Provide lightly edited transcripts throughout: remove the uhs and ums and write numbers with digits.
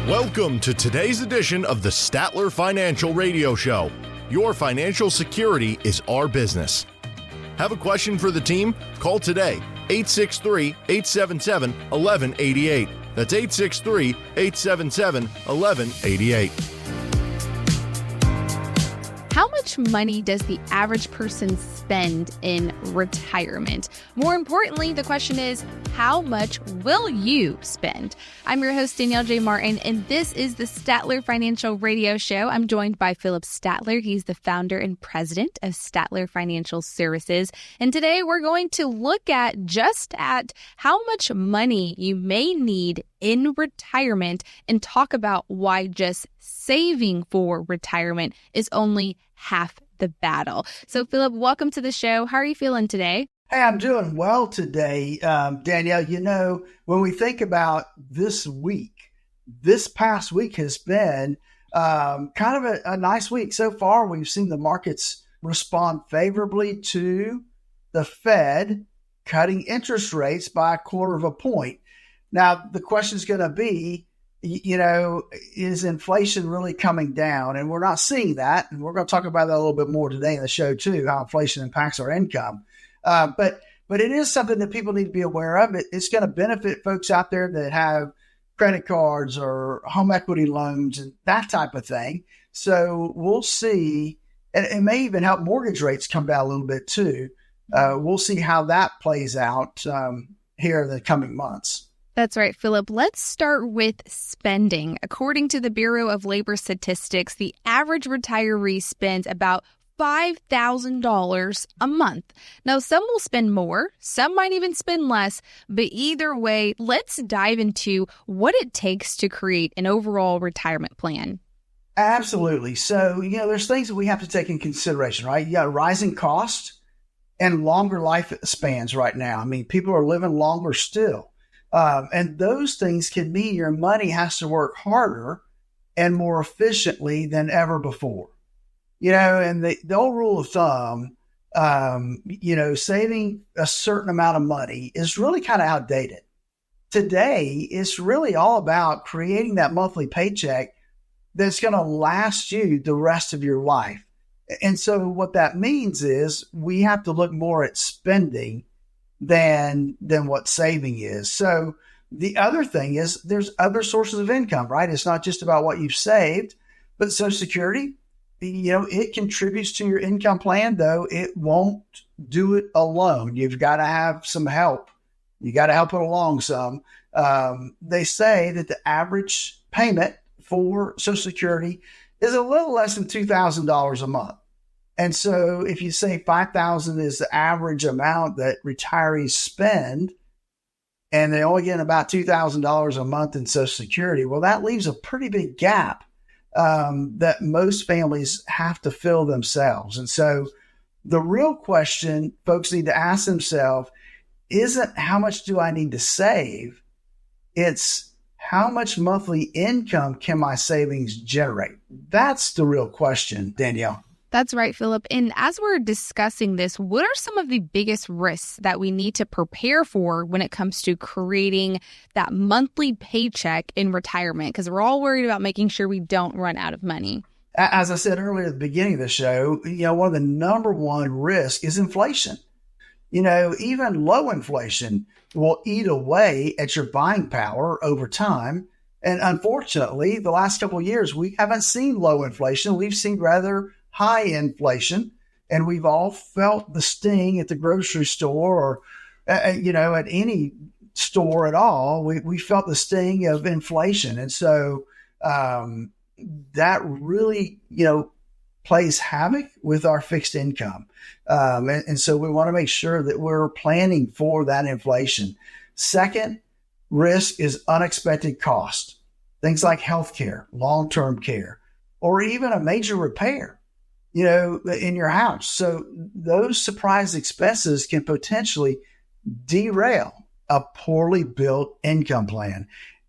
Welcome to today's edition of the Statler Financial Radio Show. Your financial security is our business. Have a question for the team? Call today, 863-877-1188. That's 863-877-1188. How much money does the average person spend in retirement? More importantly, the question is, how much will you spend? I'm your host, Danielle J. Martin, and this is the Statler Financial Radio Show. I'm joined by Phillip Statler. He's the founder and president of Statler Financial Services. And today we're going to look at how much money you may need in retirement and talk about why just saving for retirement is only half the battle. So, Phillip, welcome to the show. How are you feeling today? Hey, I'm doing well today, Danielle. You know, when we think about this past week has been kind of a nice week. So far, we've seen the markets respond favorably to the Fed cutting interest rates by 1/4 point. Now, the question is going to be, is inflation really coming down? And we're not seeing that. And we're going to talk about that a little bit more today in the show, too, how inflation impacts our income. But it is something that people need to be aware of. It's going to benefit folks out there that have credit cards or home equity loans and that type of thing. So we'll see. And it may even help mortgage rates come down a little bit, too. We'll see how that plays out here in the coming months. That's right, Phillip. Let's start with spending. According to the Bureau of Labor Statistics, the average retiree spends about $5,000 a month. Now, some will spend more, some might even spend less, but either way, let's dive into what it takes to create an overall retirement plan. Absolutely. So, there's things that we have to take in consideration, right? You got rising costs and longer life spans right now. I mean, people are living longer still. And those things can mean your money has to work harder and more efficiently than ever before. And the old rule of thumb, saving a certain amount of money is really kind of outdated. Today, it's really all about creating that monthly paycheck that's going to last you the rest of your life. And so what that means is we have to look more at spending than what saving is. So the other thing is there's other sources of income, right? It's not just about what you've saved, but Social Security, it contributes to your income plan, though it won't do it alone. You've got to have some help. You got to help it along some. They say that the average payment for Social Security is a little less than $2,000 a month. And so if you say $5,000 is the average amount that retirees spend, and they only get about $2,000 a month in Social Security, well, that leaves a pretty big gap that most families have to fill themselves. And so the real question folks need to ask themselves isn't how much do I need to save? It's how much monthly income can my savings generate? That's the real question, Danielle. That's right, Phillip. And as we're discussing this, what are some of the biggest risks that we need to prepare for when it comes to creating that monthly paycheck in retirement? Because we're all worried about making sure we don't run out of money. As I said earlier at the beginning of the show, one of the number one risks is inflation. Even low inflation will eat away at your buying power over time. And unfortunately, the last couple of years, we haven't seen low inflation. We've seen rather high inflation, and we've all felt the sting at the grocery store or, at any store at all. We felt the sting of inflation. And so that really, plays havoc with our fixed income. And so we want to make sure that we're planning for that inflation. Second risk is unexpected cost. Things like healthcare, long-term care, or even a major repair. In your house. So those surprise expenses can potentially derail a poorly built income plan.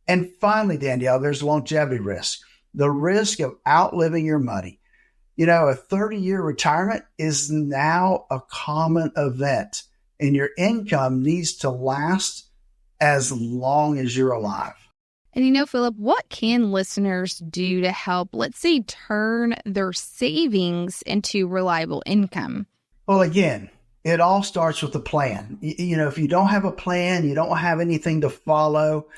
And finally, Danielle, there's longevity risk, the risk of outliving your money. A 30-year retirement is now a common event, and your income needs to last as long as you're alive. And Phillip, what can listeners do to help, let's say, turn their savings into reliable income? Well, again, it all starts with a plan. If you don't have a plan, you don't have anything to follow.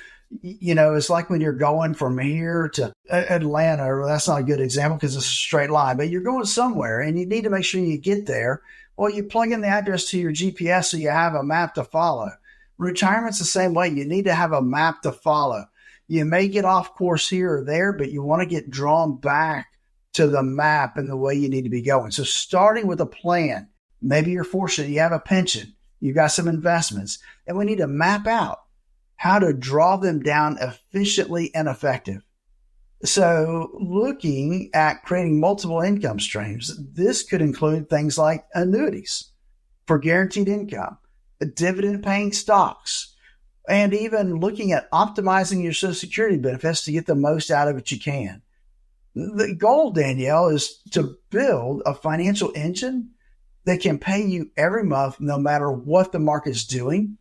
It's like when you're going from here to Atlanta. That's not a good example because it's a straight line, but you're going somewhere and you need to make sure you get there. Well, you plug in the address to your GPS so you have a map to follow. Retirement's the same way. You need to have a map to follow. You may get off course here or there, but you want to get drawn back to the map and the way you need to be going. So starting with a plan, maybe you're fortunate, you have a pension, you've got some investments, and we need to map out how to draw them down efficiently and effective. So looking at creating multiple income streams, this could include things like annuities for guaranteed income, dividend paying stocks, and even looking at optimizing your Social Security benefits to get the most out of it you can. The goal, Danielle, is to build a financial engine that can pay you every month no matter what the market's doing.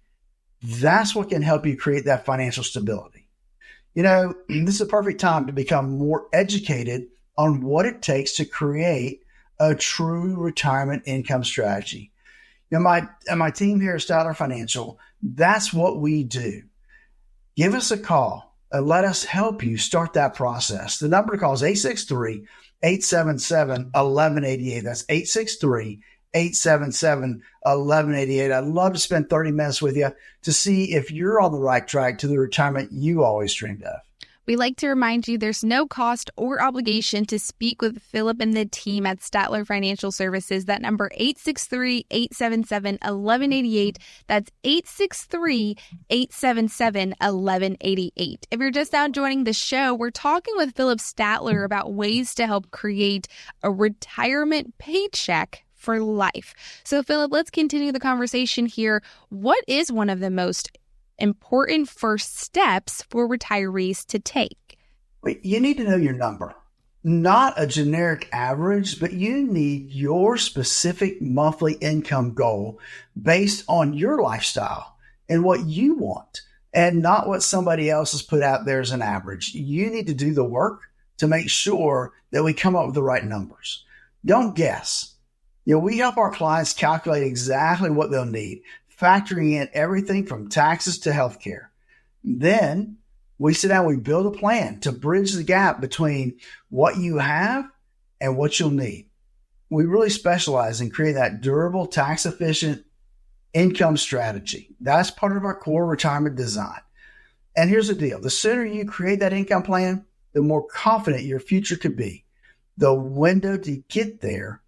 That's what can help you create that financial stability. This is a perfect time to become more educated on what it takes to create a true retirement income strategy. My team here at Statler Financial, that's what we do. Give us a call and let us help you start that process. The number to call is 863-877-1188. That's 863-877-1188. I'd love to spend 30 minutes with you to see if you're on the right track to the retirement you always dreamed of. We like to remind you there's no cost or obligation to speak with Phillip and the team at Statler Financial Services. That number, 863-877-1188. That's 863-877-1188. If you're just now joining the show, we're talking with Phillip Statler about ways to help create a retirement paycheck for life. So, Phillip, let's continue the conversation here. What is one of the most important first steps for retirees to take? You need to know your number, not a generic average, but you need your specific monthly income goal based on your lifestyle and what you want, and not what somebody else has put out there as an average. You need to do the work to make sure that we come up with the right numbers. Don't guess. We help our clients calculate exactly what they'll need, factoring in everything from taxes to healthcare. Then we sit down, we build a plan to bridge the gap between what you have and what you'll need. We really specialize in creating that durable, tax-efficient income strategy. That's part of our core retirement design. And here's the deal. The sooner you create that income plan, the more confident your future could be. The window to get there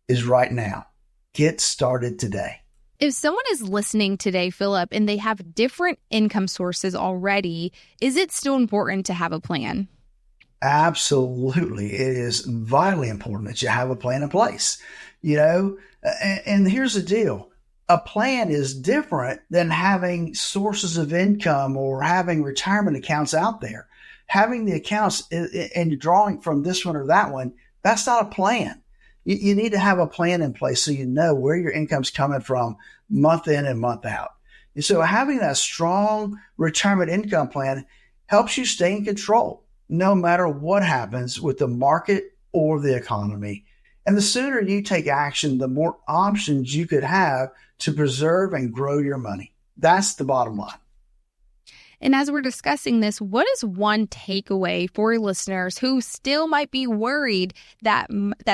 is right now. Get started today. If someone is listening today, Phillip, and they have different income sources already, is it still important to have a plan? Absolutely. It is vitally important that you have a plan in place. And here's the deal. A plan is different than having sources of income or having retirement accounts out there. Having the accounts and you're drawing from this one or that one, that's not a plan. You need to have a plan in place so you know where your income's coming from month in and month out. And so having that strong retirement income plan helps you stay in control no matter what happens with the market or the economy. And the sooner you take action, the more options you could have to preserve and grow your money. That's the bottom line. And as we're discussing this, what is one takeaway for listeners who still might be worried that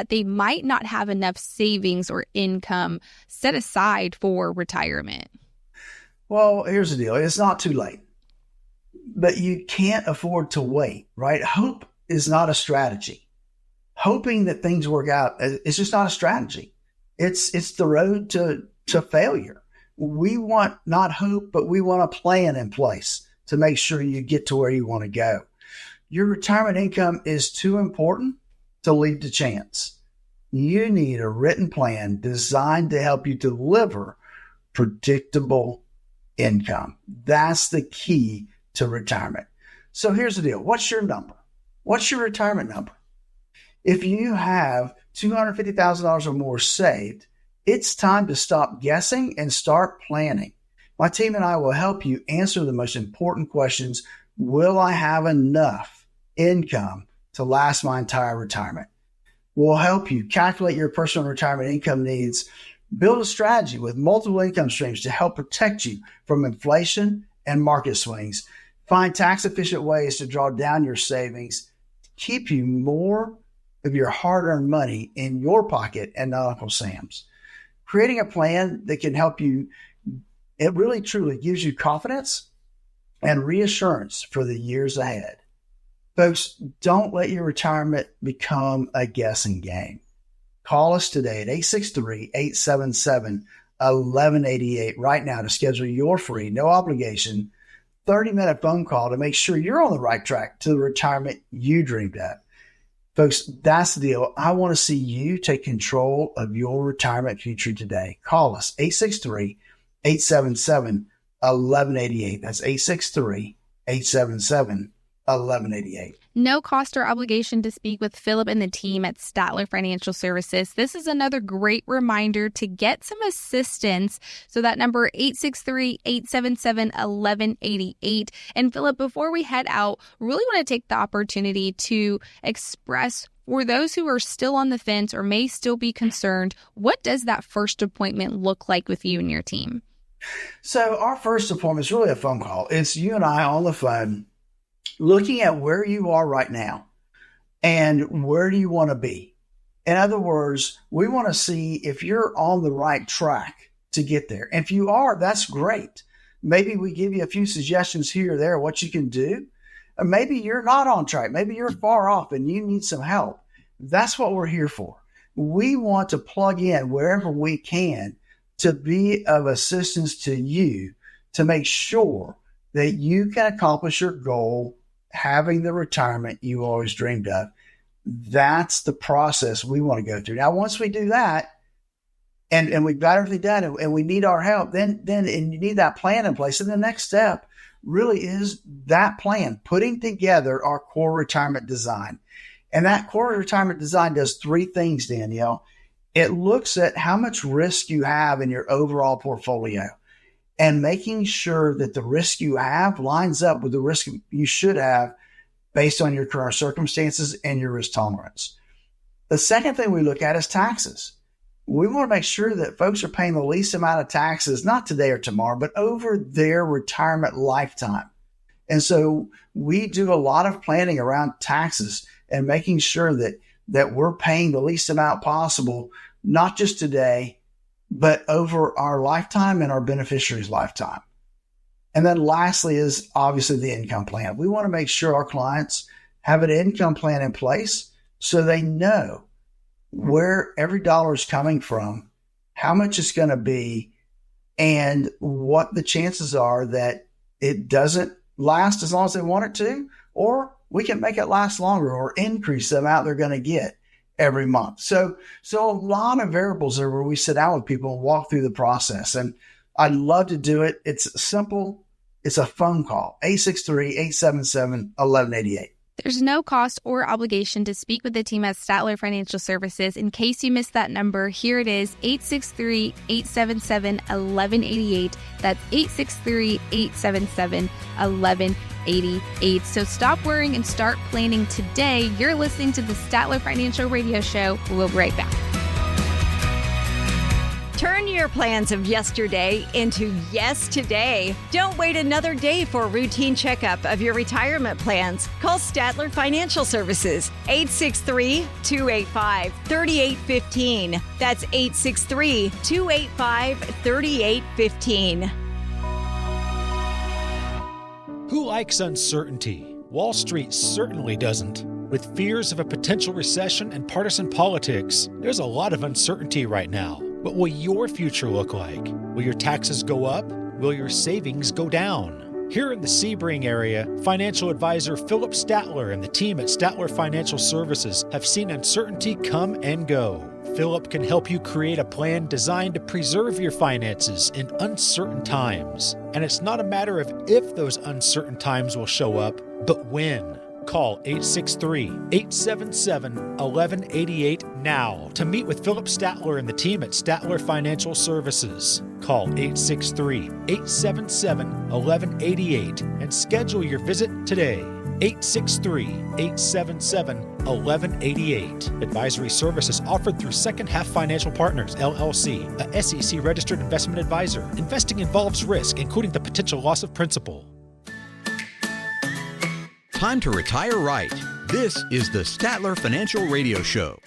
they might not have enough savings or income set aside for retirement? Well, here's the deal. It's not too late, but you can't afford to wait, right? Hope is not a strategy. Hoping that things work out is just not a strategy. It's the road to failure. We want not hope, but we want a plan in place to make sure you get to where you want to go. Your retirement income is too important to leave to chance. You need a written plan designed to help you deliver predictable income. That's the key to retirement. So here's the deal. What's your number? What's your retirement number? If you have $250,000 or more saved, it's time to stop guessing and start planning. My team and I will help you answer the most important questions. Will I have enough income to last my entire retirement? We'll help you calculate your personal retirement income needs, build a strategy with multiple income streams to help protect you from inflation and market swings. Find tax-efficient ways to draw down your savings, keep you more of your hard-earned money in your pocket and not Uncle Sam's. Creating a plan that can help you, it really truly gives you confidence and reassurance for the years ahead. Folks, don't let your retirement become a guessing game. Call us today at 863-877-1188 right now to schedule your free, no obligation, 30-minute phone call to make sure you're on the right track to the retirement you dreamed of. Folks, that's the deal. I want to see you take control of your retirement future today. Call us, 863-877-1188. That's 863-877-1188. No cost or obligation to speak with Phillip and the team at Statler Financial Services. This is another great reminder to get some assistance. So that number 863-877-1188. And Phillip, before we head out, really want to take the opportunity to express for those who are still on the fence or may still be concerned, what does that first appointment look like with you and your team? So our first appointment is really a phone call. It's you and I on the phone, looking at where you are right now and where do you want to be. In other words, we want to see if you're on the right track to get there. And if you are, that's great. Maybe we give you a few suggestions here or there, what you can do. Or maybe you're not on track. Maybe you're far off and you need some help. That's what we're here for. We want to plug in wherever we can to be of assistance to you to make sure that you can accomplish your goal, having the retirement you always dreamed of. That's the process we want to go through. Now, once we do that, and we've got everything done, and we need our help, then and you need that plan in place. And the next step really is that plan, putting together our core retirement design. And that core retirement design does three things, Danielle. It looks at how much risk you have in your overall portfolio and making sure that the risk you have lines up with the risk you should have based on your current circumstances and your risk tolerance. The second thing we look at is taxes. We want to make sure that folks are paying the least amount of taxes, not today or tomorrow, but over their retirement lifetime. And so we do a lot of planning around taxes and making sure that we're paying the least amount possible, not just today, but over our lifetime and our beneficiaries' lifetime. And then lastly is obviously the income plan. We want to make sure our clients have an income plan in place so they know where every dollar is coming from, how much it's going to be, and what the chances are that it doesn't last as long as they want it to, or we can make it last longer or increase the amount they're going to get every month. So a lot of variables there where we sit down with people and walk through the process. And I'd love to do it. It's simple. It's a phone call, 863-877-1188. There's no cost or obligation to speak with the team at Statler Financial Services. In case you missed that number, here it is, 863-877-1188. That's 863-877-1188. So stop worrying and start planning today. You're listening to the Statler Financial Radio Show. We'll be right back. Turn your plans of yesterday into yes today. Don't wait another day for a routine checkup of your retirement plans. Call Statler Financial Services, 863-285-3815. That's 863-285-3815. Who likes uncertainty? Wall Street certainly doesn't. With fears of a potential recession and partisan politics, there's a lot of uncertainty right now. What will your future look like? Will your taxes go up? Will your savings go down? Here in the Sebring area, financial advisor Phillip Statler and the team at Statler Financial Services have seen uncertainty come and go. Phillip can help you create a plan designed to preserve your finances in uncertain times. And it's not a matter of if those uncertain times will show up, but when. Call 863-877-1188 now to meet with Phillip Statler and the team at Statler Financial Services. Call 863-877-1188 and schedule your visit today. 863-877-1188. Advisory services offered through Second Half Financial Partners, LLC, a SEC-registered investment advisor. Investing involves risk, including the potential loss of principal. Time to retire right. This is the Statler Financial Radio Show.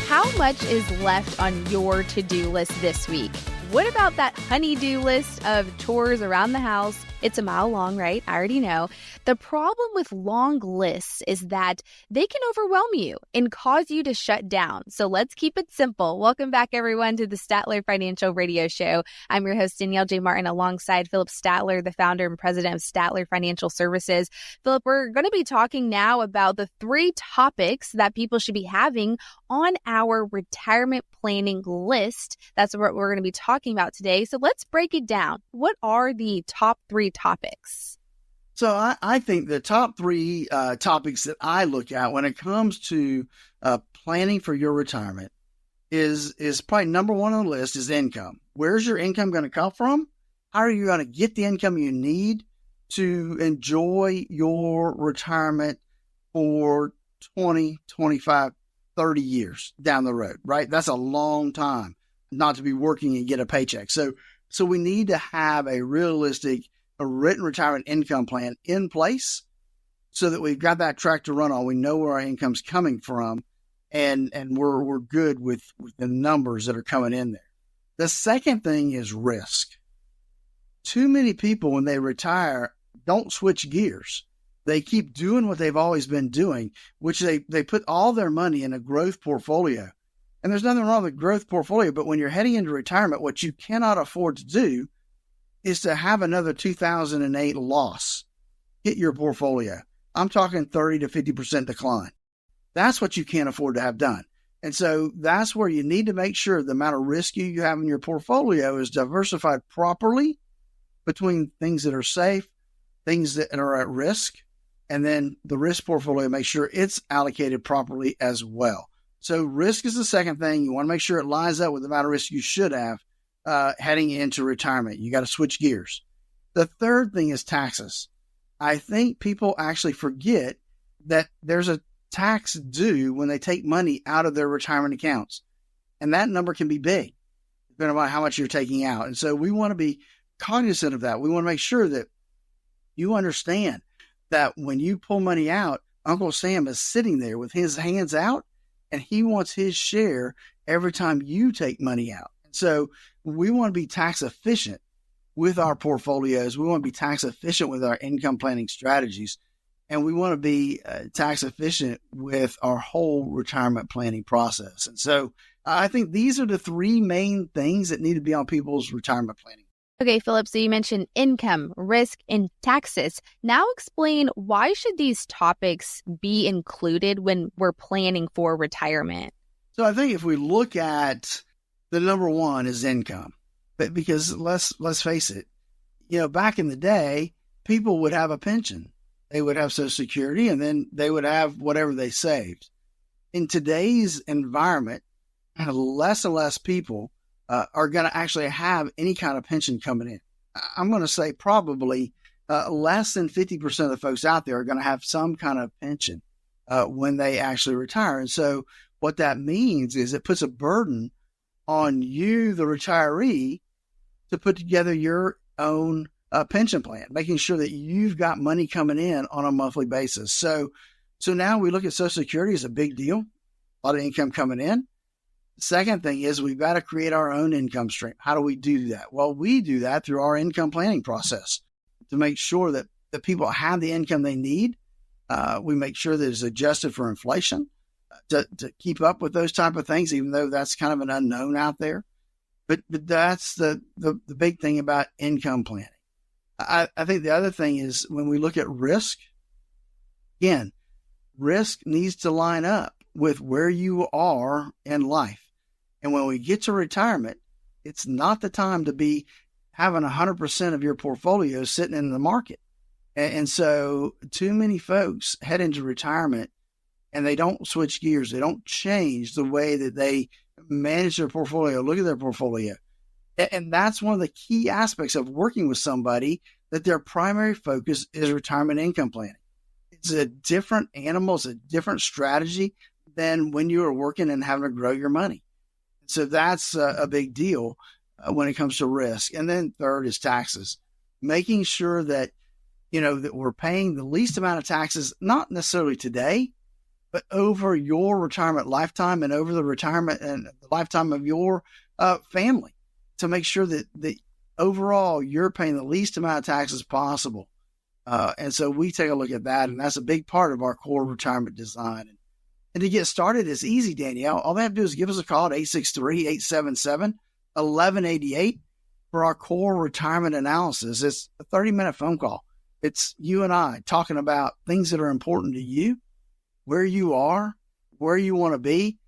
How much is left on your to-do list this week? What about that honey-do list of chores around the house? It's a mile long, right? I already know. The problem with long lists is that they can overwhelm you and cause you to shut down. So let's keep it simple. Welcome back, everyone, to the Statler Financial Radio Show. I'm your host, Danielle J. Martin, alongside Phillip Statler, the founder and president of Statler Financial Services. Phillip, we're going to be talking now about the 3 topics that people should be having on our retirement planning list. That's what we're going to be talking about today. So let's break it down. What are the top 3 topics? So I think the top 3 topics that I look at when it comes to planning for your retirement is probably number 1 on the list is income. Where's your income going to come from? How are you going to get the income you need to enjoy your retirement for 20, 25, 30 years down the road, right? That's a long time not to be working and get a paycheck. So we need to have a realistic, a written retirement income plan in place so that we've got that track to run on. We know where our income's coming from, and we're good with the numbers that are coming in there. The second thing is risk. Too many people, when they retire, don't switch gears. They keep doing what they've always been doing, which they put all their money in a growth portfolio. And there's nothing wrong with growth portfolio, but when you're heading into retirement, what you cannot afford to do is to have another 2008 loss hit your portfolio. I'm talking 30 to 50% decline. That's what you can't afford to have done. And so that's where you need to make sure the amount of risk you have in your portfolio is diversified properly between things that are safe, things that are at risk, and then the risk portfolio, make sure it's allocated properly as well. So risk is the second thing. You want to make sure it lines up with the amount of risk you should have heading into retirement. You got to switch gears. The third thing is taxes. I think people actually forget that there's a tax due when they take money out of their retirement accounts. And that number can be big, depending on how much you're taking out. And so we want to be cognizant of that. We want to make sure that you understand that when you pull money out, Uncle Sam is sitting there with his hands out, and he wants his share every time you take money out. And so we want to be tax efficient with our portfolios. We want to be tax efficient with our income planning strategies. And we want to be tax efficient with our whole retirement planning process. And so I think these are the 3 main things that need to be on people's retirement planning. Okay, Phillip, so you mentioned income, risk, and taxes. Now explain, why should these topics be included when we're planning for retirement? So I think if we look at the number 1 is income, but because let's face it, back in the day, people would have a pension. They would have Social Security, and then they would have whatever they saved. In today's environment, less and less people are going to actually have any kind of pension coming in. I'm going to say probably less than 50% of the folks out there are going to have some kind of pension when they actually retire. And so what that means is it puts a burden on you, the retiree, to put together your own pension plan, making sure that you've got money coming in on a monthly basis. So now we look at Social Security as a big deal, a lot of income coming in. Second thing is we've got to create our own income stream. How do we do that? Well, we do that through our income planning process to make sure that the people have the income they need. We make sure that it's adjusted for inflation to keep up with those type of things, even though that's kind of an unknown out there. But that's the big thing about income planning. I think the other thing is when we look at risk, again, risk needs to line up with where you are in life. And when we get to retirement, it's not the time to be having 100% of your portfolio sitting in the market And so too many folks head into retirement and they don't switch gears. They don't change the way that they manage their portfolio, look at their portfolio. And that's one of the key aspects of working with somebody, that their primary focus is retirement income planning. It's a different animal. It's a different strategy than when you are working and having to grow your money. So that's a big deal when it comes to risk. And then third is taxes, making sure that, that we're paying the least amount of taxes, not necessarily today, but over your retirement lifetime and over the retirement and the lifetime of your family, to make sure that overall you're paying the least amount of taxes possible. And so we take a look at that, and that's a big part of our core retirement design. And to get started, it's easy, Danielle. All they have to do is give us a call at 863-877-1188 for our core retirement analysis. It's a 30-minute phone call. It's you and I talking about things that are important to you, where you are, where you want to be,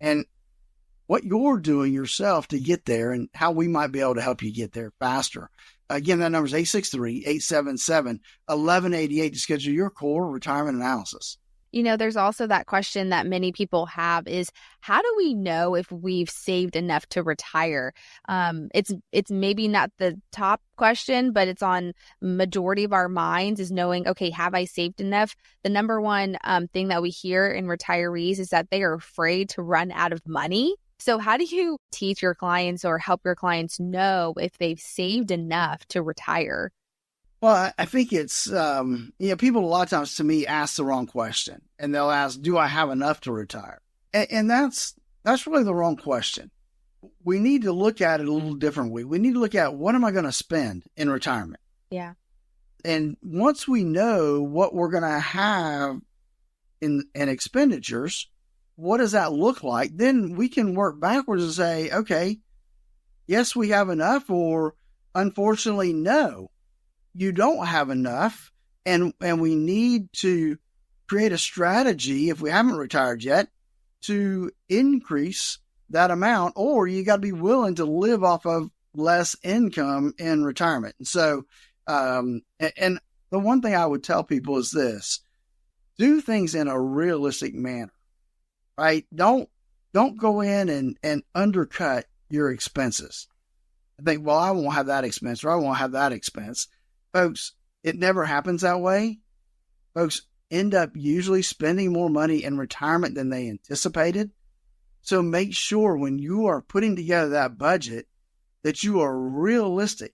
and what you're doing yourself to get there, and how we might be able to help you get there faster. Again, that number is 863-877-1188 to schedule your core retirement analysis. There's also that question that many people have is, how do we know if we've saved enough to retire? It's maybe not the top question, but it's on majority of our minds, is knowing, okay, have I saved enough? The number one thing that we hear in retirees is that they are afraid to run out of money. So how do you teach your clients or help your clients know if they've saved enough to retire? Well, I think it's, people a lot of times to me ask the wrong question, and they'll ask, do I have enough to retire? And that's really the wrong question. We need to look at it a little differently. We need to look at, what am I going to spend in retirement? Yeah. And once we know what we're going to have in expenditures, what does that look like? Then we can work backwards and say, okay, yes, we have enough, or unfortunately, no, you don't have enough. And we need to create a strategy, if we haven't retired yet, to increase that amount, or you got to be willing to live off of less income in retirement. And so, and the one thing I would tell people is this: do things in a realistic manner. Right? Don't go in and undercut your expenses. I think, well, I won't have that expense, or I won't have that expense. Folks, it never happens that way. Folks end up usually spending more money in retirement than they anticipated. So make sure when you are putting together that budget that you are realistic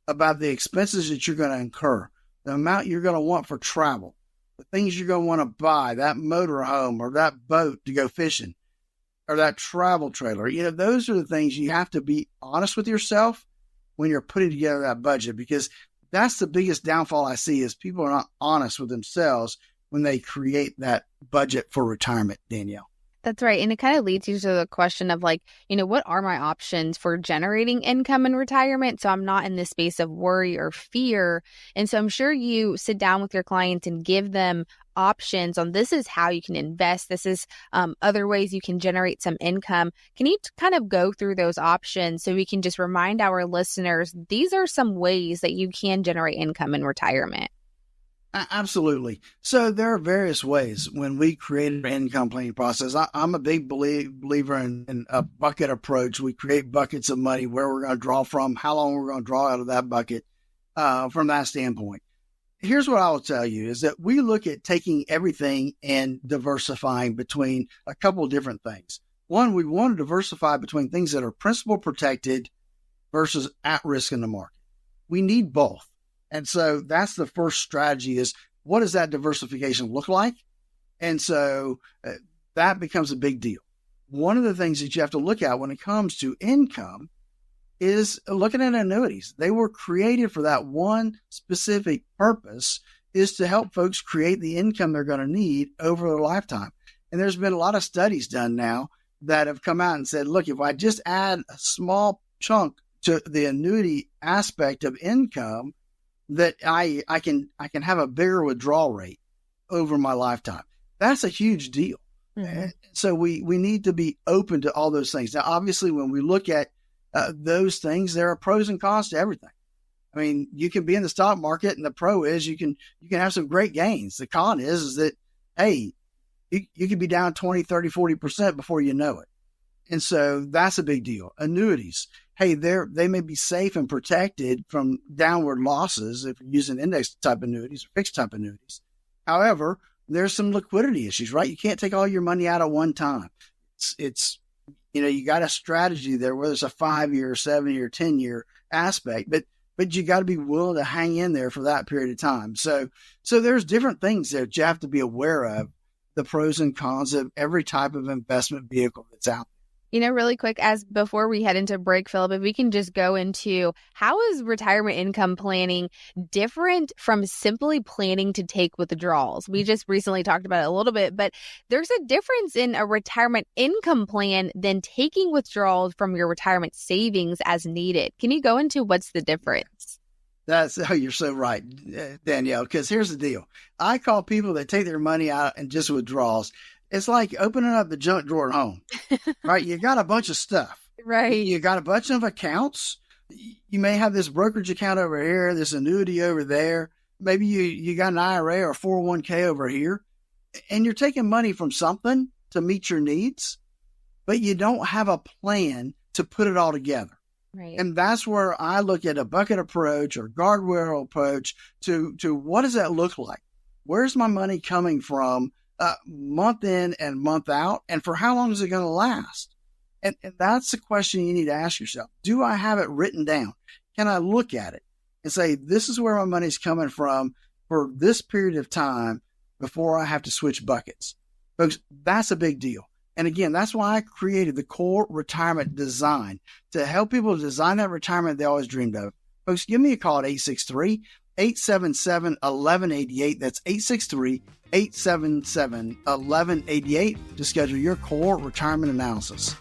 about the expenses that you're going to incur, the amount you're going to want for travel, the things you're going to want to buy, that motor home or that boat to go fishing, or that travel trailer. Those are the things you have to be honest with yourself when you're putting together that budget, because that's the biggest downfall I see, is people are not honest with themselves when they create that budget for retirement, Danielle. That's right. And it kind of leads you to the question of what are my options for generating income in retirement, so I'm not in this space of worry or fear. And so I'm sure you sit down with your clients and give them options on, this is how you can invest. This is other ways you can generate some income. Can you kind of go through those options so we can just remind our listeners, these are some ways that you can generate income in retirement? Absolutely. So there are various ways when we create an income planning process. I'm a big believer in a bucket approach. We create buckets of money, where we're going to draw from, how long we're going to draw out of that bucket from that standpoint. Here's what I will tell you is that we look at taking everything and diversifying between a couple of different things. One, we want to diversify between things that are principal protected versus at risk in the market. We need both. And so that's the first strategy, is what does that diversification look like? And so that becomes a big deal. One of the things that you have to look at when it comes to income is looking at annuities. They were created for that one specific purpose, is to help folks create the income they're going to need over their lifetime. And there's been a lot of studies done now that have come out and said, look, if I just add a small chunk to the annuity aspect of income, that I can have a bigger withdrawal rate over my lifetime. That's a huge deal. Mm-hmm. So we need to be open to all those things. Now, obviously, when we look at those things, there are pros and cons to everything. I mean, you can be in the stock market, and the pro is you can have some great gains. The con is that, hey, you could be down 20, 30, 40% before you know it. And so that's a big deal. Annuities. Hey, they may be safe and protected from downward losses if you're using index type annuities or fixed type annuities. However, there's some liquidity issues, right? You can't take all your money out at one time. It's you got a strategy there, whether it's a 5-year, 7-year, 10-year aspect, but you got to be willing to hang in there for that period of time. So there's different things that you have to be aware of, the pros and cons of every type of investment vehicle that's out there. Really quick, as before we head into break, Phillip, if we can just go into how is retirement income planning different from simply planning to take withdrawals? We just recently talked about it a little bit, but there's a difference in a retirement income plan than taking withdrawals from your retirement savings as needed. Can you go into what's the difference? You're so right, Danielle, because here's the deal. I call people that take their money out and just withdrawals. It's like opening up the junk drawer at home, right? You got a bunch of stuff, right? You got a bunch of accounts. You may have this brokerage account over here, this annuity over there. Maybe you got an IRA or 401k over here, and you're taking money from something to meet your needs, but you don't have a plan to put it all together. Right. And that's where I look at a bucket approach or guardrail approach to what does that look like? Where's my money coming from? Month in and month out, and for how long is it going to last? And that's the question you need to ask yourself. Do I have it written down? Can I look at it and say, this is where my money's coming from for this period of time before I have to switch buckets? Folks, that's a big deal. And again, that's why I created the core retirement design to help people design that retirement they always dreamed of. Folks, give me a call at 863-877-1188. That's 863-877-1188 to schedule your core retirement analysis.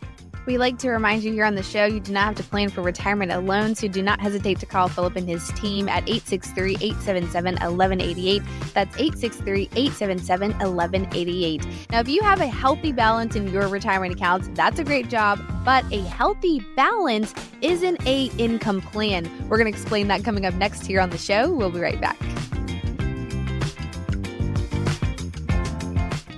We like to remind you here on the show, you do not have to plan for retirement alone, so do not hesitate to call Phillip and his team at 863-877-1188. That's 863-877-1188. Now, if you have a healthy balance in your retirement accounts, that's a great job, but a healthy balance isn't an income plan. We're going to explain that coming up next here on the show. We'll be right back.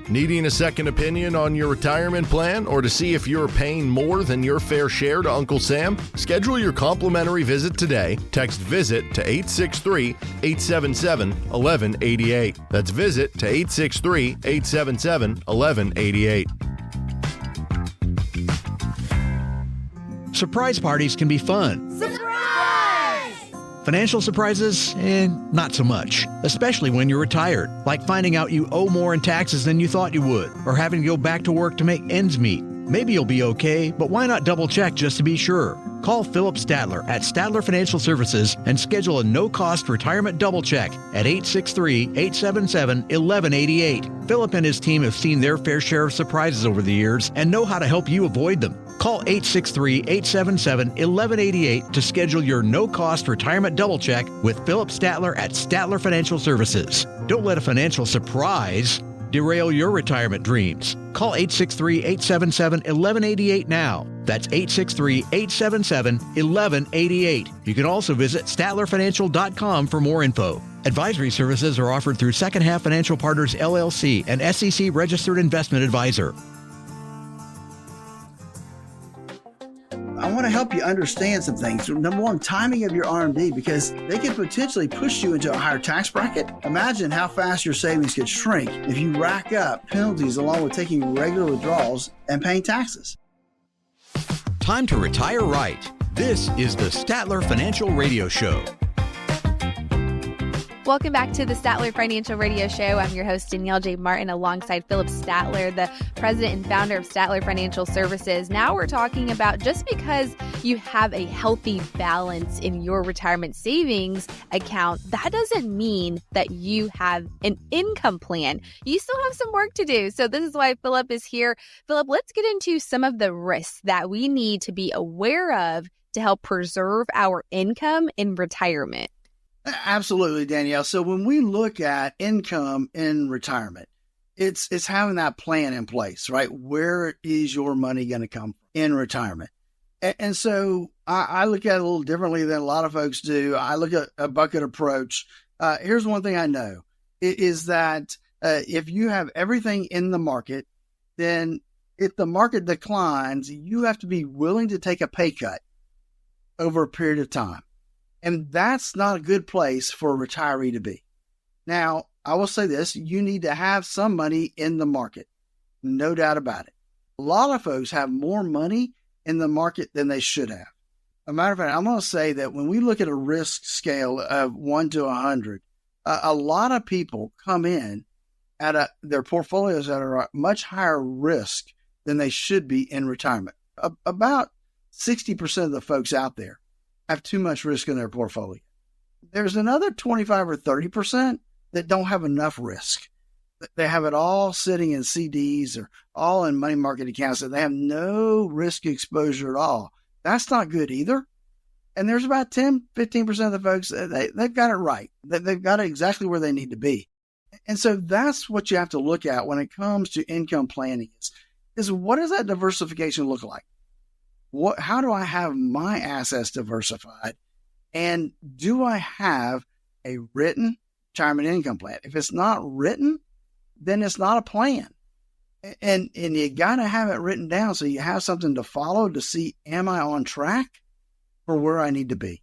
Needing a second opinion on your retirement plan or to see if you're paying more than your fair share to Uncle Sam? Schedule your complimentary visit today. Text VISIT to 863-877-1188. That's VISIT to 863-877-1188. Surprise parties can be fun. Financial surprises, not so much, especially when you're retired, like finding out you owe more in taxes than you thought you would, or having to go back to work to make ends meet. Maybe you'll be okay, but why not double check just to be sure? Call Phillip Statler at Statler Financial Services and schedule a no-cost retirement double check at 863-877-1188. Phillip and his team have seen their fair share of surprises over the years and know how to help you avoid them. Call 863-877-1188 to schedule your no-cost retirement double check with Phillip Statler at Statler Financial Services. Don't let a financial surprise derail your retirement dreams. Call 863-877-1188 now. That's 863-877-1188. You can also visit StatlerFinancial.com for more info. Advisory services are offered through Second Half Financial Partners, LLC, an SEC-registered investment advisor. I want to help you understand some things. Number one, timing of your RMD, because they could potentially push you into a higher tax bracket. Imagine how fast your savings could shrink if you rack up penalties along with taking regular withdrawals and paying taxes. Time to retire right. This is the Statler Financial Radio Show. Welcome back to the Statler Financial Radio Show. I'm your host, Danielle J. Martin, alongside Phillip Statler, the president and founder of Statler Financial Services. Now we're talking about just because you have a healthy balance in your retirement savings account, that doesn't mean that you have an income plan. You still have some work to do. So this is why Phillip is here. Phillip, let's get into some of the risks that we need to be aware of to help preserve our income in retirement. Absolutely, Danielle. So when we look at income in retirement, it's having that plan in place, right? Where is your money going to come from in retirement? And so I look at it a little differently than a lot of folks do. I look at a bucket approach. Here's one thing I know is that if you have everything in the market, then if the market declines, you have to be willing to take a pay cut over a period of time. And that's not a good place for a retiree to be. Now, I will say this, you need to have some money in the market. No doubt about it. A lot of folks have more money in the market than they should have. As a matter of fact, I'm going to say that when we look at a risk scale of 1 to 100, a lot of people come in at their portfolios that are at much higher risk than they should be in retirement. About 60% of the folks out there have too much risk in their portfolio. There's another 25 or 30% that don't have enough risk. They have it all sitting in CDs or all in money market accounts, and they have no risk exposure at all. That's not good either. And there's about 10, 15% of the folks, they've got it right. They've got it exactly where they need to be. And so that's what you have to look at when it comes to income planning is what does that diversification look like? How do I have my assets diversified? And do I have a written retirement income plan? If it's not written, then it's not a plan. And you got to have it written down so you have something to follow to see, am I on track for where I need to be?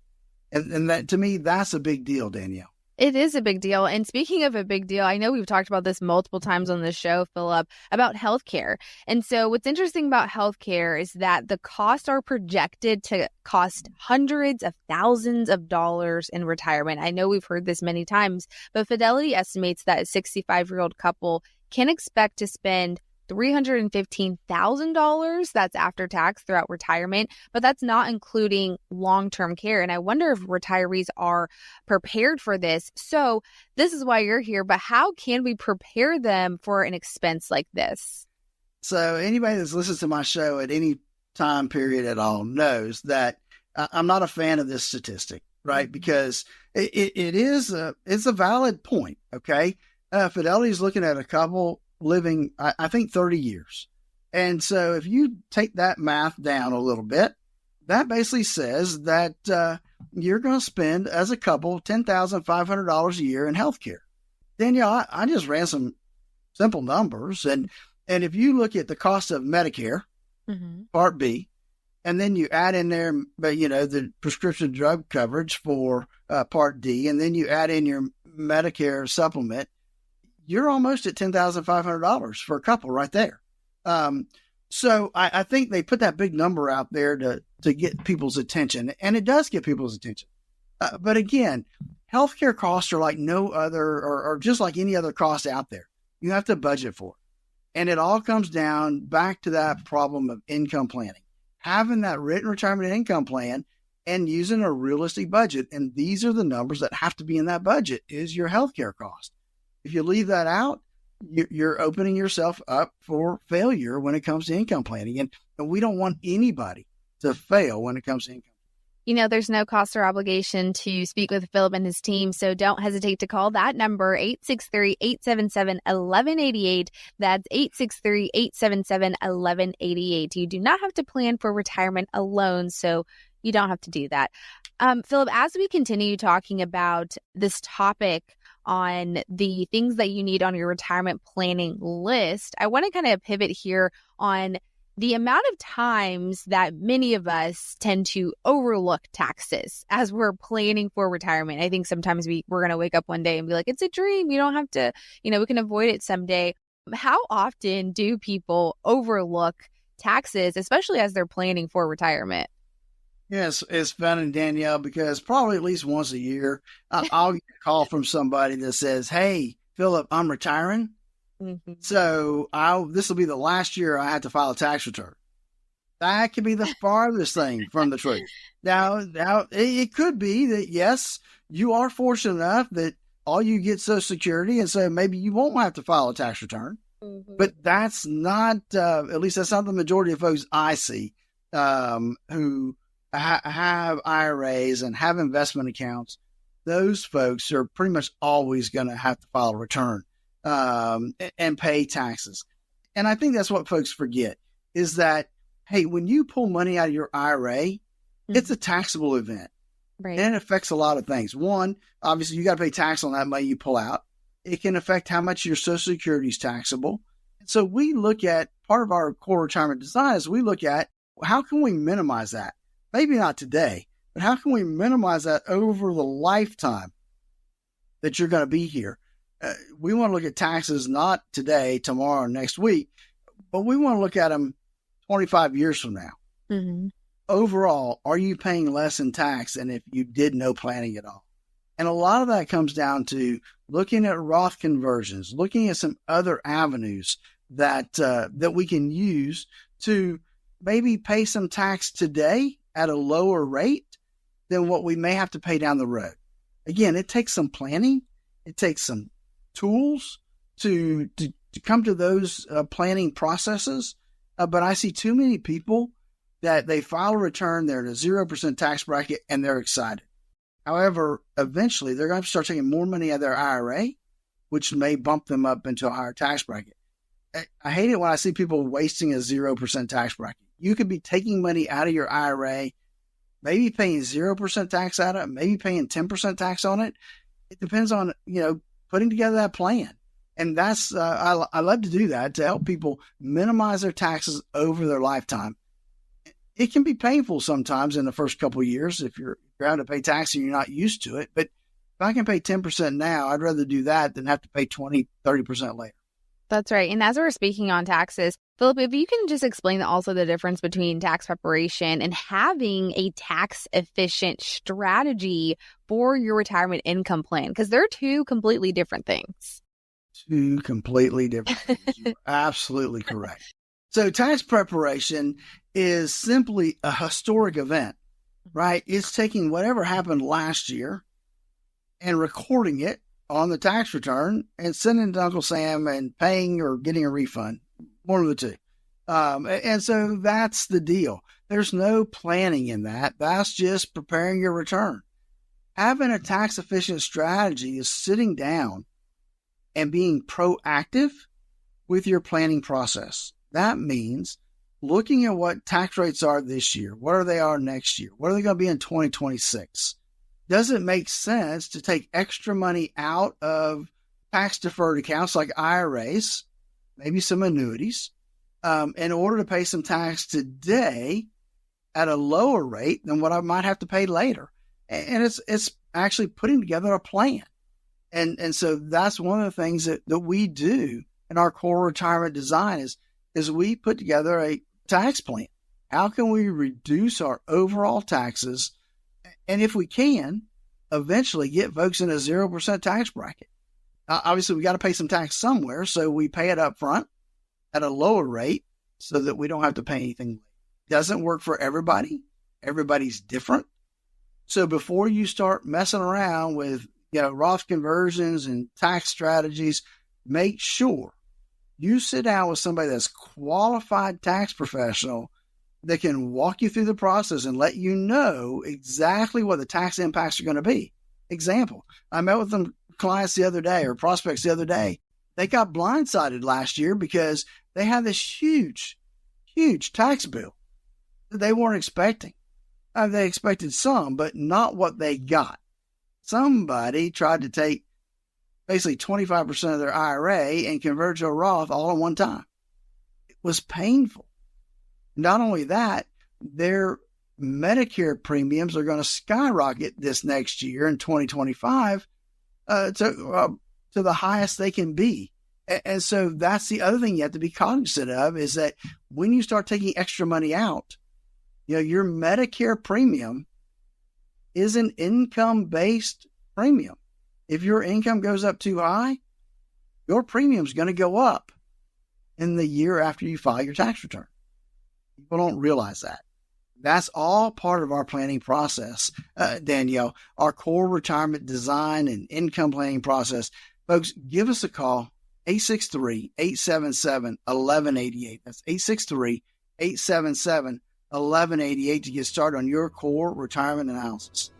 And that, to me, that's a big deal, Danielle. It is a big deal. And speaking of a big deal, I know we've talked about this multiple times on the show, Phillip, about healthcare. And so what's interesting about healthcare is that the costs are projected to cost hundreds of thousands of dollars in retirement. I know we've heard this many times, but Fidelity estimates that a 65-year-old couple can expect to spend $315,000, that's after tax, throughout retirement, but that's not including long-term care. And I wonder if retirees are prepared for this. So this is why you're here, but how can we prepare them for an expense like this? So anybody that's listened to my show at any time period at all knows that I'm not a fan of this statistic, right? Because it's a valid point, okay? Fidelity is looking at a couple living, I think, 30 years. And so if you take that math down a little bit, that basically says that you're going to spend, as a couple, $10,500 a year in healthcare. Danielle, I just ran some simple numbers. And if you look at the cost of Medicare, Part B, and then you add in there, the prescription drug coverage for Part D, and then you add in your Medicare supplement, you're almost at $10,500 for a couple right there. So I think they put that big number out there to get people's attention, and it does get people's attention. But again, healthcare costs are like no other, or just like any other cost out there. You have to budget for it. And it all comes down back to that problem of income planning, having that written retirement income plan and using a realistic budget. And these are the numbers that have to be in that budget is your healthcare cost. If you leave that out, you're opening yourself up for failure when it comes to income planning. And we don't want anybody to fail when it comes to income. There's no cost or obligation to speak with Phillip and his team, so don't hesitate to call that number, 863-877-1188. That's 863-877-1188. You do not have to plan for retirement alone, so you don't have to do that. Phillip, as we continue talking about this topic on the things that you need on your retirement planning list, I want to kind of pivot here on the amount of times that many of us tend to overlook taxes as we're planning for retirement. I think sometimes we're going to wake up one day and be like, it's a dream. You don't have to, we can avoid it someday. How often do people overlook taxes, especially as they're planning for retirement? Yes, it's funny, Danielle, because probably at least once a year, I'll get a call from somebody that says, hey, Phillip, I'm retiring. So this will be the last year I have to file a tax return. That could be the farthest thing from the truth. Now, it could be that, yes, you are fortunate enough that all you get Social Security, and so maybe you won't have to file a tax return. But that's not, at least that's not the majority of folks I see who have IRAs and have investment accounts. Those folks are pretty much always going to have to file a return and pay taxes. And I think that's what folks forget is that, hey, when you pull money out of your IRA, It's a taxable event. Right. And it affects a lot of things. One, obviously, you got to pay tax on that money you pull out. It can affect how much your Social Security is taxable. And so we look at part of our core retirement design is we look at how can we minimize that? Maybe not today, but how can we minimize that over the lifetime that you're going to be here? We want to look at taxes not today, tomorrow, or next week, but we want to look at them 25 years from now. Mm-hmm. Overall, are you paying less in tax than if you did no planning at all? And a lot of that comes down to looking at Roth conversions, looking at some other avenues that we can use to maybe pay some tax today at a lower rate than what we may have to pay down the road. Again, it takes some planning. It takes some tools to come to those planning processes. But I see too many people that they file a return, they're in a 0% tax bracket, and they're excited. However, eventually they're going to start taking more money out of their IRA, which may bump them up into a higher tax bracket. I hate it when I see people wasting a 0% tax bracket. You could be taking money out of your IRA, maybe paying 0% tax out of it, maybe paying 10% tax on it. It depends on, putting together that plan. And that's, I love to do that to help people minimize their taxes over their lifetime. It can be painful sometimes in the first couple of years if you're having to pay tax and you're not used to it. But if I can pay 10% now, I'd rather do that than have to pay 20, 30% later. That's right. And as we're speaking on taxes, Phillip, if you can just explain also the difference between tax preparation and having a tax efficient strategy for your retirement income plan, because they're two completely different things. Two completely different things. You're absolutely correct. So tax preparation is simply a historic event, right? It's taking whatever happened last year and recording it on the tax return and sending it to Uncle Sam and paying or getting a refund, one of the two. And so that's the deal. There's no planning in that. That's just preparing your return. Having a tax efficient strategy is sitting down and being proactive with your planning process. That means looking at what tax rates are this year. What are they next year? What are they going to be in 2026? Does it make sense to take extra money out of tax deferred accounts like IRAs, maybe some annuities, in order to pay some tax today at a lower rate than what I might have to pay later? And it's actually putting together a plan. And so that's one of the things that we do in our core retirement design is we put together a tax plan. How can we reduce our overall taxes? And if we can, eventually get folks in a 0% tax bracket. Obviously, we got to pay some tax somewhere, so we pay it up front at a lower rate so that we don't have to pay anything. Doesn't work for everybody. Everybody's different. So before you start messing around with Roth conversions and tax strategies, make sure you sit down with somebody that's qualified tax professional that can walk you through the process and let you know exactly what the tax impacts are going to be. Example, I met with some clients the other day or prospects the other day. They got blindsided last year because they had this huge, huge tax bill that they weren't expecting. They expected some, but not what they got. Somebody tried to take basically 25% of their IRA and convert to a Roth all at one time. It was painful. Not only that, their Medicare premiums are going to skyrocket this next year in 2025 to the highest they can be. And so that's the other thing you have to be cognizant of is that when you start taking extra money out, your Medicare premium is an income-based premium. If your income goes up too high, your premium is going to go up in the year after you file your tax return. People don't realize that. That's all part of our planning process, Danielle, our core retirement design and income planning process. Folks, give us a call, 863-877-1188. That's 863-877-1188 to get started on your core retirement analysis.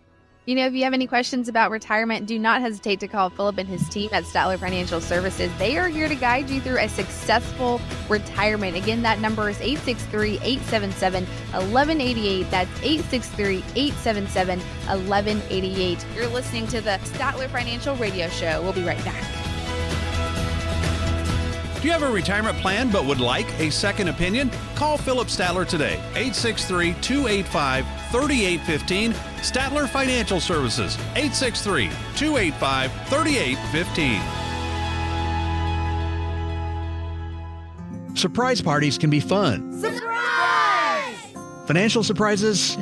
If you have any questions about retirement, do not hesitate to call Phillip and his team at Statler Financial Services. They are here to guide you through a successful retirement. Again, that number is 863-877-1188. That's 863-877-1188. You're listening to the Statler Financial Radio Show. We'll be right back. Do you have a retirement plan but would like a second opinion? Call Phillip Statler today, 863-285-3815. Statler Financial Services, 863-285-3815. Surprise parties can be fun. Surprise! Financial surprises,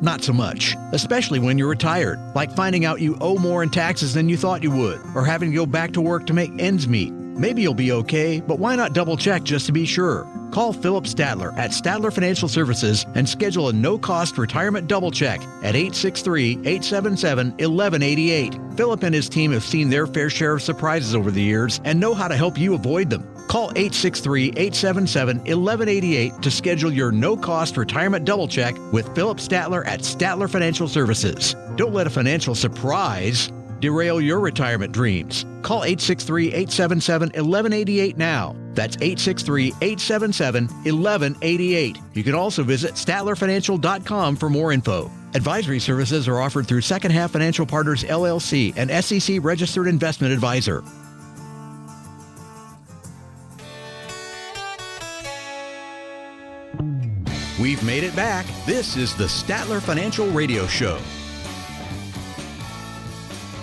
not so much, especially when you're retired, like finding out you owe more in taxes than you thought you would, or having to go back to work to make ends meet. Maybe you'll be okay, but why not double check just to be sure? Call Phillip Statler at Statler Financial Services and schedule a no-cost retirement double check at 863-877-1188. Phillip and his team have seen their fair share of surprises over the years and know how to help you avoid them. Call 863-877-1188 to schedule your no-cost retirement double check with Phillip Statler at Statler Financial Services. Don't let a financial surprise derail your retirement dreams. Call 863-877-1188 now. That's 863-877-1188. You can also visit StatlerFinancial.com for more info. Advisory services are offered through Second Half Financial Partners, LLC, an SEC registered investment advisor. We've made it back. This is the Statler Financial Radio Show.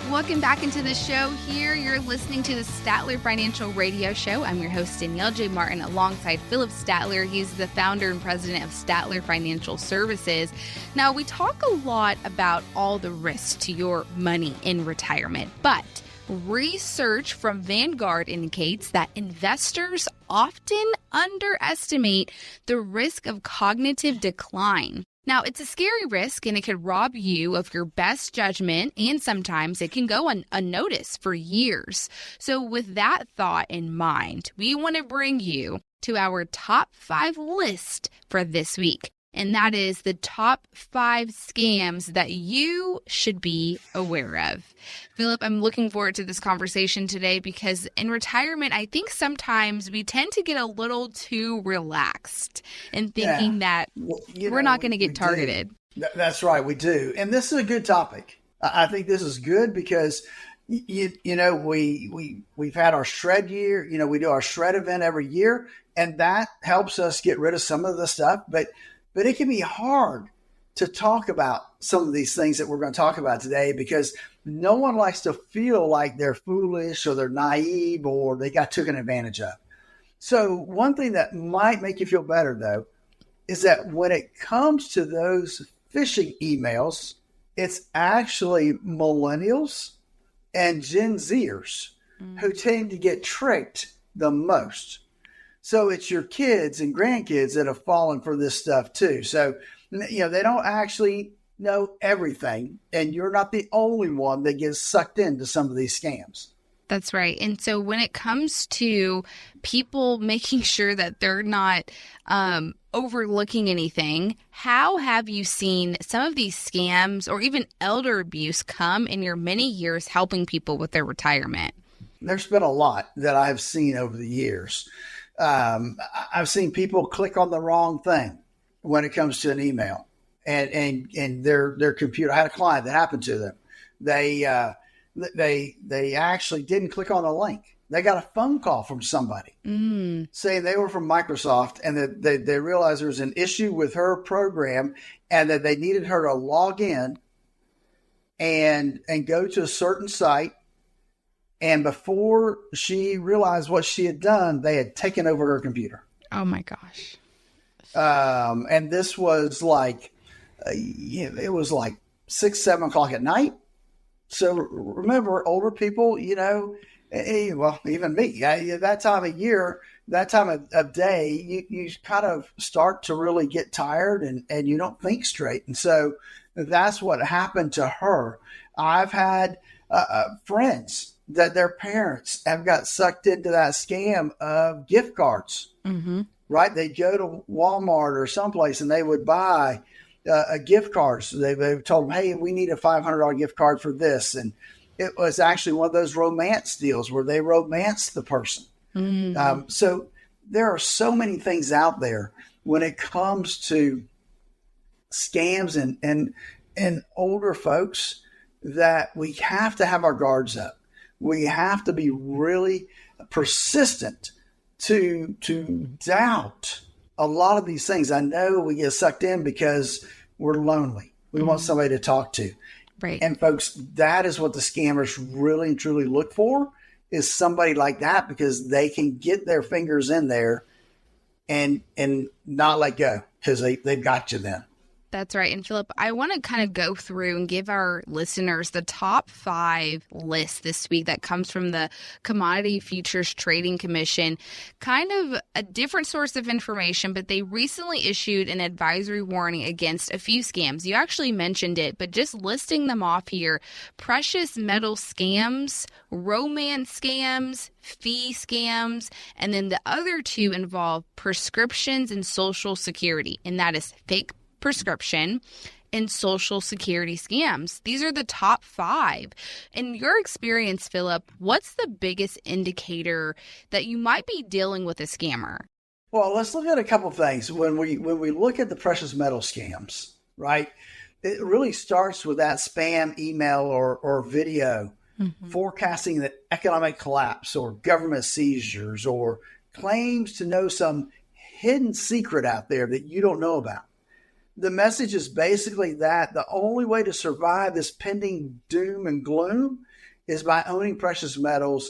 Welcome back into the show here. You're listening to the Statler Financial Radio Show. I'm your host, Danielle J. Martin, alongside Phillip Statler. He's the founder and president of Statler Financial Services. Now, we talk a lot about all the risks to your money in retirement, but research from Vanguard indicates that investors often underestimate the risk of cognitive decline. Now, it's a scary risk, and it could rob you of your best judgment, and sometimes it can go unnoticed for years. So with that thought in mind, we want to bring you to our top 5 list for this week. And that is the top 5 scams that you should be aware of. Phillip, I'm looking forward to this conversation today because in retirement, I think sometimes we tend to get a little too relaxed in thinking that we're not going to get targeted. That's right, we do. And this is a good topic. I think this is good because we've had our shred year. We do our shred event every year, and that helps us get rid of some of the stuff. But it can be hard to talk about some of these things that we're going to talk about today because no one likes to feel like they're foolish or they're naive or they got taken advantage of. So one thing that might make you feel better, though, is that when it comes to those phishing emails, it's actually millennials and Gen Zers who tend to get tricked the most. So it's your kids and grandkids that have fallen for this stuff too. So, they don't actually know everything, and you're not the only one that gets sucked into some of these scams. That's right. And so when it comes to people making sure that they're not overlooking anything, how have you seen some of these scams or even elder abuse come in your many years helping people with their retirement? There's been a lot that I've seen over the years. I've seen people click on the wrong thing when it comes to an email and their computer. I had a client that happened to them. They actually didn't click on the link. They got a phone call from somebody saying they were from Microsoft and that they realized there was an issue with her program and that they needed her to log in and go to a certain site. And before she realized what she had done, they had taken over her computer. Oh, my gosh. And this was it was like 6, 7 o'clock at night. So remember, older people, even me, that time of year, that time of day, you kind of start to really get tired and you don't think straight. And so that's what happened to her. I've had friends that their parents have got sucked into that scam of gift cards, right? They'd go to Walmart or someplace and they would buy, gift cards. They've told them, hey, we need a $500 gift card for this. And it was actually one of those romance deals where they romance the person. So there are so many things out there when it comes to scams and older folks that we have to have our guards up. We have to be really persistent to doubt a lot of these things. I know we get sucked in because we're lonely. We want somebody to talk to. Right. And folks, that is what the scammers really and truly look for, is somebody like that, because they can get their fingers in there and not let go, because they've got you then. That's right. And Phillip, I want to kind of go through and give our listeners the top 5 list this week that comes from the Commodity Futures Trading Commission. Kind of a different source of information, but they recently issued an advisory warning against a few scams. You actually mentioned it, but just listing them off here: precious metal scams, romance scams, fee scams, and then the other 2 involve prescriptions and Social Security, and that is fake prescription and Social Security scams. These are the top 5. In your experience, Phillip, what's the biggest indicator that you might be dealing with a scammer? Well, let's look at a couple of things. When we look at the precious metal scams, right, it really starts with that spam email or video forecasting the economic collapse or government seizures or claims to know some hidden secret out there that you don't know about. The message is basically that the only way to survive this pending doom and gloom is by owning precious metals,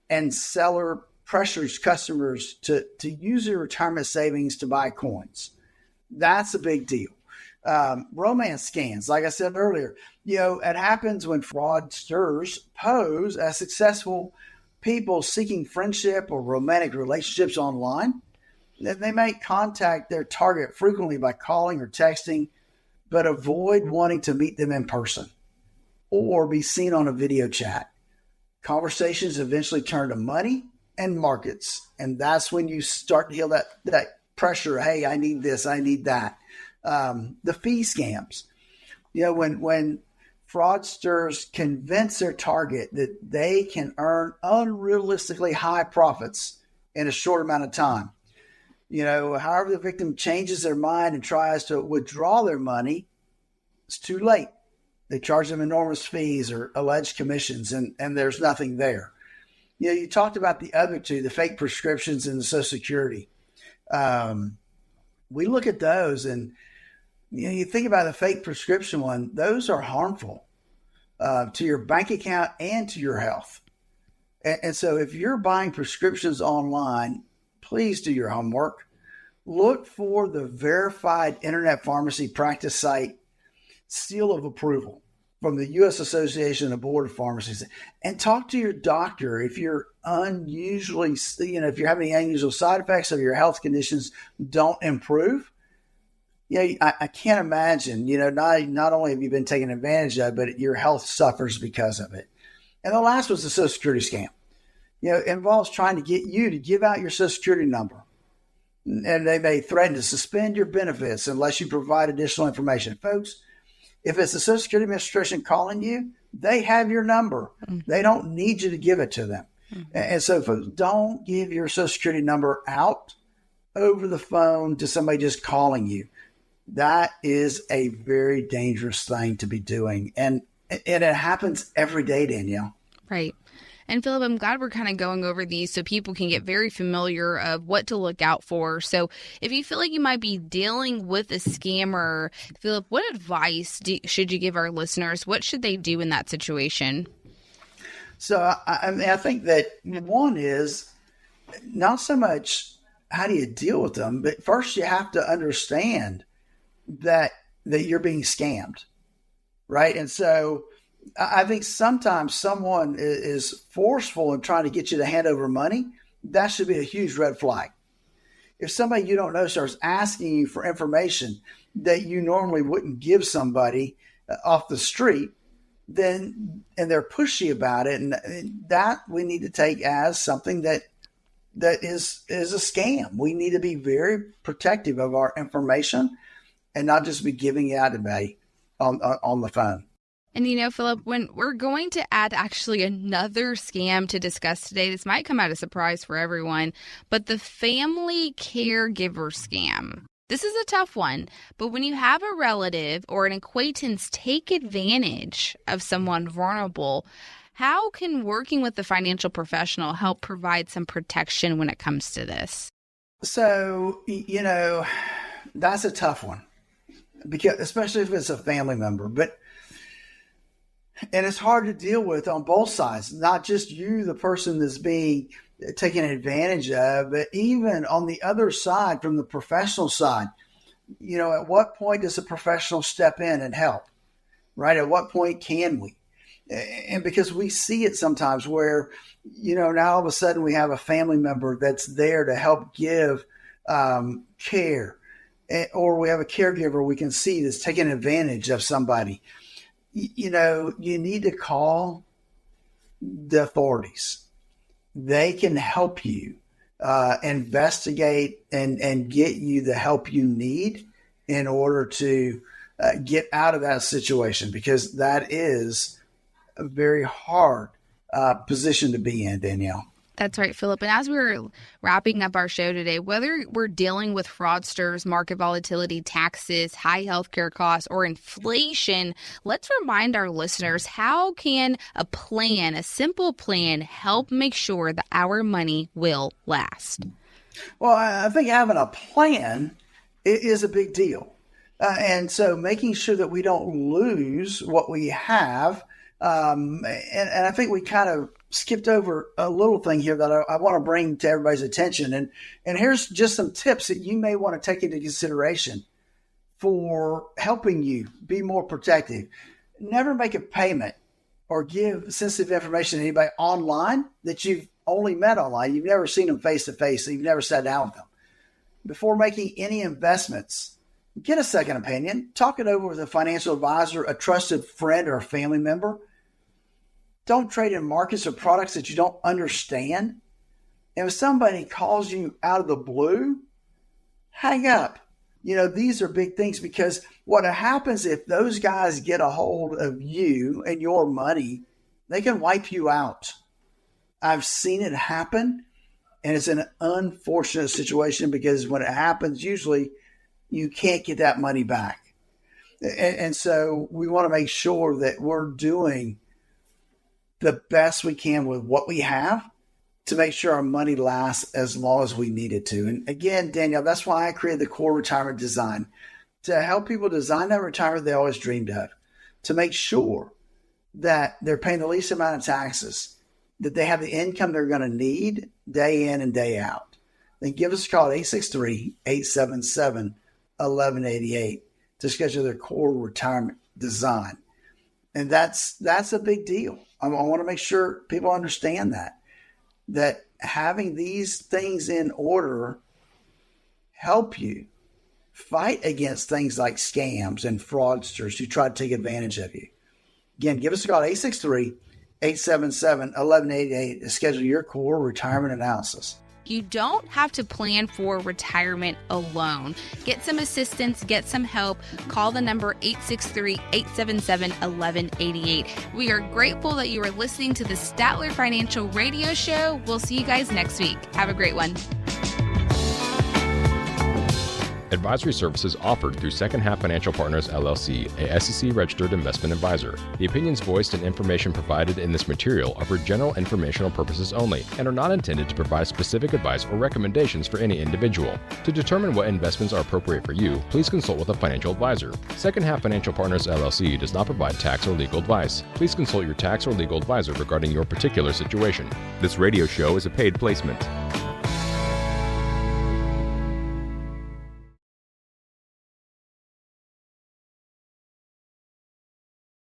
and seller pressures customers to use their retirement savings to buy coins. That's a big deal. Romance scams, like I said earlier, it happens when fraudsters pose as successful people seeking friendship or romantic relationships online. They may contact their target frequently by calling or texting, but avoid wanting to meet them in person or be seen on a video chat. Conversations eventually turn to money and markets, and that's when you start to feel that pressure. Hey, I need this, I need that. The fee scams, when fraudsters convince their target that they can earn unrealistically high profits in a short amount of time. However, the victim changes their mind and tries to withdraw their money, it's too late. They charge them enormous fees or alleged commissions, and there's nothing there. You talked about the other 2, the fake prescriptions and the Social Security. We look at those, and you think about the fake prescription one, those are harmful to your bank account and to your health. And so if you're buying prescriptions online, please do your homework. Look for the verified Internet Pharmacy Practice site seal of approval from the U.S. Association of Board of Pharmacies, and talk to your doctor if you're unusually, if you're having any unusual side effects or your health conditions don't improve. I can't imagine, not only have you been taken advantage of, but your health suffers because of it. And the last was the Social Security scam. It involves trying to get you to give out your Social Security number. And they may threaten to suspend your benefits unless you provide additional information. Folks, if it's the Social Security Administration calling you, they have your number. They don't need you to give it to them. And so, folks, don't give your Social Security number out over the phone to somebody just calling you. That is a very dangerous thing to be doing. And it happens every day, Danielle. Right. And Phillip, I'm glad we're kind of going over these so people can get very familiar of what to look out for. So if you feel like you might be dealing with a scammer, Phillip, what advice should you give our listeners? What should they do in that situation? So I think that one is not so much how do you deal with them, but first you have to understand that you're being scammed, right? And so I think sometimes someone is forceful in trying to get you to hand over money. That should be a huge red flag. If somebody you don't know starts asking you for information that you normally wouldn't give somebody off the street, and they're pushy about it, and that we need to take as something that is a scam. We need to be very protective of our information and not just be giving it out to me on the phone. And Phillip, when we're going to add actually another scam to discuss today, this might come as a surprise for everyone, but the family caregiver scam. This is a tough one, but when you have a relative or an acquaintance take advantage of someone vulnerable, how can working with the financial professional help provide some protection when it comes to this? So, that's a tough one, because especially if it's a family member, and it's hard to deal with on both sides, not just you, the person that's being taken advantage of, but even on the other side, from the professional side. At what point does a professional step in and help, right? At what point can we? And because we see it sometimes where, now all of a sudden we have a family member that's there to help give care, or we have a caregiver we can see that's taking advantage of somebody. You need to call the authorities. They can help you investigate and get you the help you need in order to get out of that situation, because that is a very hard position to be in, Danielle. That's right, Phillip. And as we're wrapping up our show today, whether we're dealing with fraudsters, market volatility, taxes, high healthcare costs, or inflation, let's remind our listeners, how can a simple plan, help make sure that our money will last? Well, I think having a plan is a big deal. And so making sure that we don't lose what we have. And I think we kind of skipped over a little thing here that I want to bring to everybody's attention. And here's just some tips that you may want to take into consideration for helping you be more protective. Never make a payment or give sensitive information to anybody online that you've only met online. You've never seen them face to face. So you've never sat down with them. Before making any investments, get a second opinion. Talk it over with a financial advisor, a trusted friend, or a family member. Don't trade in markets or products that you don't understand. And if somebody calls you out of the blue, hang up. These are big things, because what happens if those guys get a hold of you and your money, they can wipe you out. I've seen it happen, and it's an unfortunate situation, because when it happens, usually you can't get that money back. And so we want to make sure that we're doing the best we can with what we have to make sure our money lasts as long as we need it to. And again, Danielle, that's why I created the Core Retirement Design, to help people design that retirement they always dreamed of, to make sure that they're paying the least amount of taxes, that they have the income they're going to need day in and day out. Then give us a call at 863-877-1188 to schedule their Core Retirement Design. And that's a big deal. I want to make sure people understand that having these things in order help you fight against things like scams and fraudsters who try to take advantage of you. Again, give us a call at 863-877-1188 to schedule your Core Retirement Analysis. You don't have to plan for retirement alone. Get some assistance, get some help. Call the number 863-877-1188. We are grateful that you are listening to the Statler Financial Radio Show. We'll see you guys next week. Have a great one. Advisory services offered through Second Half Financial Partners, LLC, a SEC-registered investment advisor. The opinions voiced and information provided in this material are for general informational purposes only and are not intended to provide specific advice or recommendations for any individual. To determine what investments are appropriate for you, please consult with a financial advisor. Second Half Financial Partners, LLC does not provide tax or legal advice. Please consult your tax or legal advisor regarding your particular situation. This radio show is a paid placement.